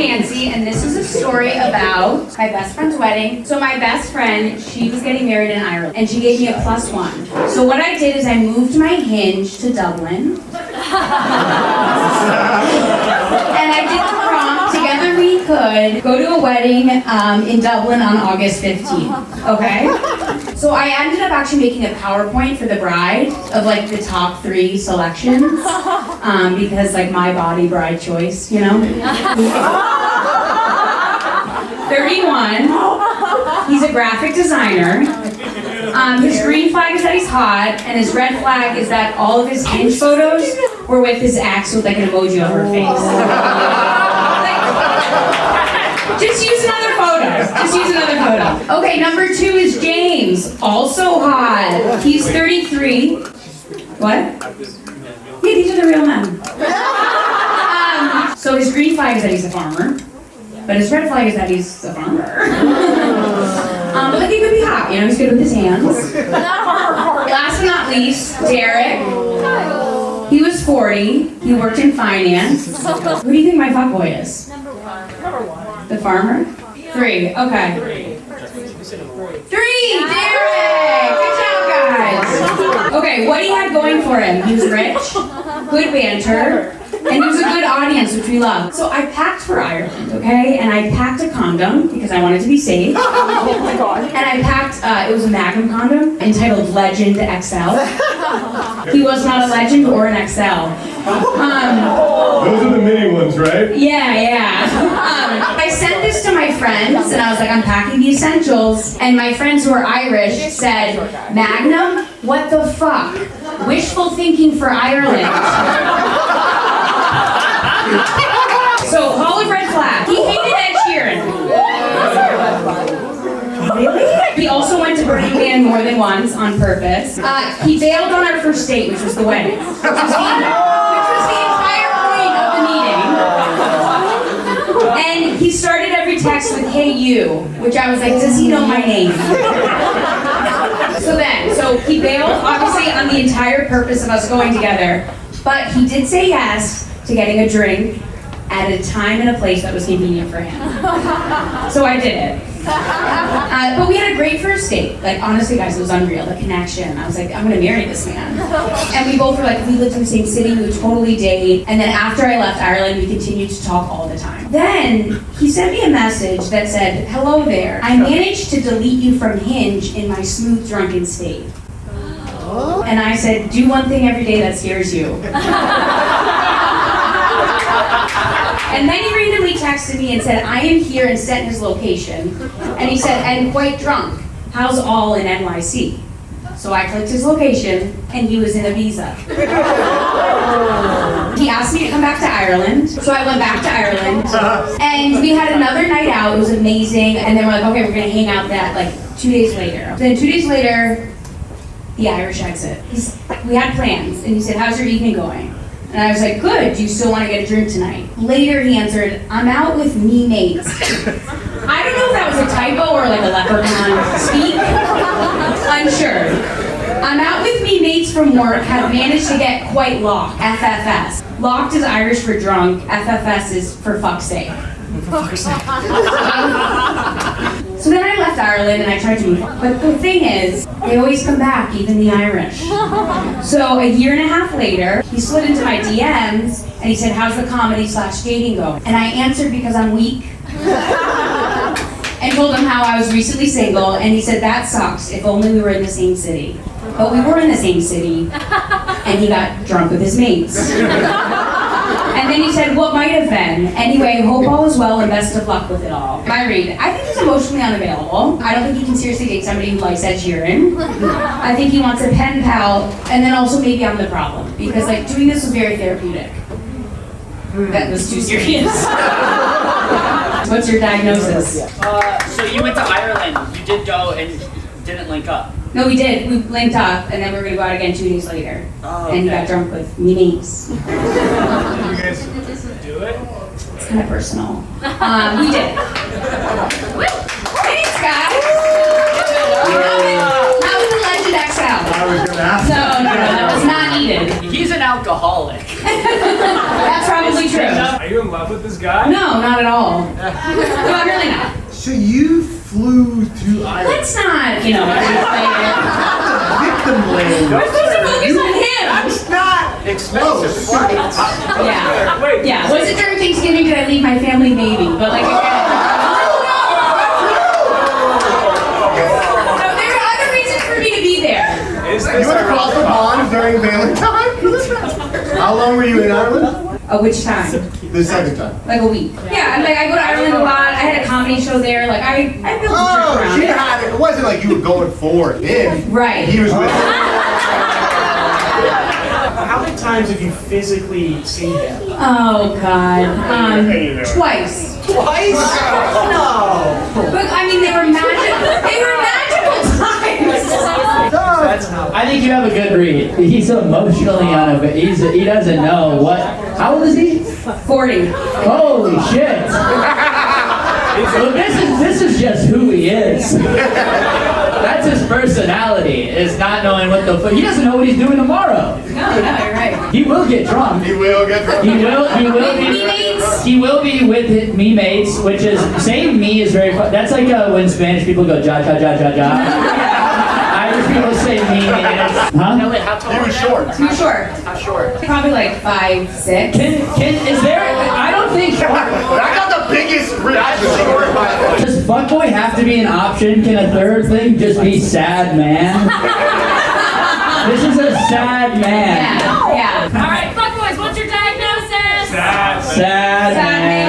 Nancy, and this is a story about my best friend's wedding. So my best friend, she was getting married in Ireland, and she gave me a +1. So what I did is I moved my Hinge to Dublin, and I did the prompt, together we could go to a wedding in Dublin on August 15th, okay? So I ended up actually making a PowerPoint for the bride of like the top 3 selections, because like my body, bride choice, you know? 31, he's a graphic designer. His green flag is that he's hot, and his red flag is that all of his Hinge photos were with his ex with like an emoji on her face. Just use another photo. Just use another photo. Okay, number 2 is James, also hot. He's 33. What? Yeah, these are the real men. So his green flag is that he's a farmer, but his red flag is that he's a farmer. But like he could be hot, you know, he's good with his hands. Last but not least, Derek. He was 40, he worked in finance. Who do you think my fuckboy is? Number 1. The farmer? 3, okay. 3, Derek! Good job, guys! Okay, what he had going for him, he was rich, good banter, and he was a good audience, which we love. So I packed for Ireland, okay? And I packed a condom, because I wanted to be safe. Oh my god. And I packed, it was a Magnum condom, entitled Legend XL. He was not a Legend or an XL. Those are the mini ones, right? Yeah. I sent this to my friends, and I was like, I'm packing the essentials. And my friends who are Irish said, Magnum? What the fuck? Wishful thinking for Ireland. So, Hall of Red Flag. He hated Ed Sheeran. Really? He also went to Burning Man more than once on purpose. He bailed on our first date, which was the wedding. Which was the entire point of the meeting. And he started every text with, hey you, which I was like, does he know my name? So he bailed, obviously, on the entire purpose of us going together, but he did say yes to getting a drink at a time and a place that was convenient for him. So I did it. But we had a great first date. Like, honestly, guys, it was unreal, the connection. I was like, I'm gonna marry this man. And we both were like, if we lived in the same city, we would totally date. And then after I left Ireland, we continued to talk all the time. Then, he sent me a message that said, hello there. I managed to delete you from Hinge in my smooth, drunken state. And I said, do one thing every day that scares you. And then he randomly texted me and said, I am here, and sent his location. And he said, and quite drunk. How's all in NYC? So I clicked his location, and he was in Ibiza. He asked me to come back to Ireland, so I went back to Ireland. And we had another night out, it was amazing. And then we're like, okay, we're gonna hang out that like 2 days later. Then 2 days later, the Irish exit. We had plans, and he said, how's your evening going? And I was like, good, do you still want to get a drink tonight? Later he answered, I'm out with me mates. I don't know if that was a typo or like a leprechaun speak. Unsure. I'm out with me mates from work, have managed to get quite locked, FFS. Locked is Irish for drunk, FFS is for fuck's sake. So then I left Ireland and I tried to move on. But the thing is, they always come back, even the Irish. So a year and a half later, he slid into my DMs and he said, how's the comedy/dating go? And I answered because I'm weak. And told him how I was recently single, and he said, that sucks, if only we were in the same city. But we were in the same city, and he got drunk with his mates. And then he said, what might have been? Anyway, hope all is well and best of luck with it all. My read, I think he's emotionally unavailable. I don't think he can seriously date somebody who likes Ed Sheeran. I think he wants a pen pal, and then also maybe I'm the problem. Because like doing this was very therapeutic. That was too serious. What's your diagnosis? So you went to Ireland. You did go and didn't link up. No, we did. We linked up, and then we were going to go out again 2 days later. Oh, And he got drunk with me mates. Did you guys do it? It's kind of personal. We did. Thanks, guys. Now with the Legend XL. I was gonna ask. So, no, that was not needed. He's an alcoholic. That's probably true. Are you in love with this guy? No, not at all. No, I'm really not. So you flew to Ireland. Let's not, you know, Victim blame. we're supposed to focus on him. It's not explosive flights. Yeah. Wait. Yeah. Was it during Thanksgiving did I leave my family? Maybe. But like again. No, there are other reasons for me to be there. Is You this went across the pond during Valentine? How long were you in Ireland? Which time? The second time. Like a week. Yeah, I'm like I go to Ireland a lot. I had a comedy show there. Like I built a trip Oh, around she it. had it. It wasn't like you were going for him. Right. He was with you. How many times have you physically seen him? Oh God. Twice. Twice? No. But I mean, they were magical times. I think you have a good read. He's emotionally unavailable. He doesn't know what. How old is he? 40. Holy shit! Well, this is just who he is. That's his personality. Is not knowing what the fuck. He doesn't know what he's doing tomorrow. No, you're right. He will get drunk. He will get drunk. He will With be. me mates. He will be with his me mates, which is saying me is very fun. That's like when Spanish people go ja ja ja ja ja. Irish people say me. Huh? No, wait, how tall He are was you? short. Too short. How short? Probably like 5'6". Is there? I don't think. I got the biggest reaction story in my life. Does fuckboy have to be an option? Can a third thing just be sad man? This is a sad man. Yeah. All right, fuckboys, what's your diagnosis? Sad. Sad man.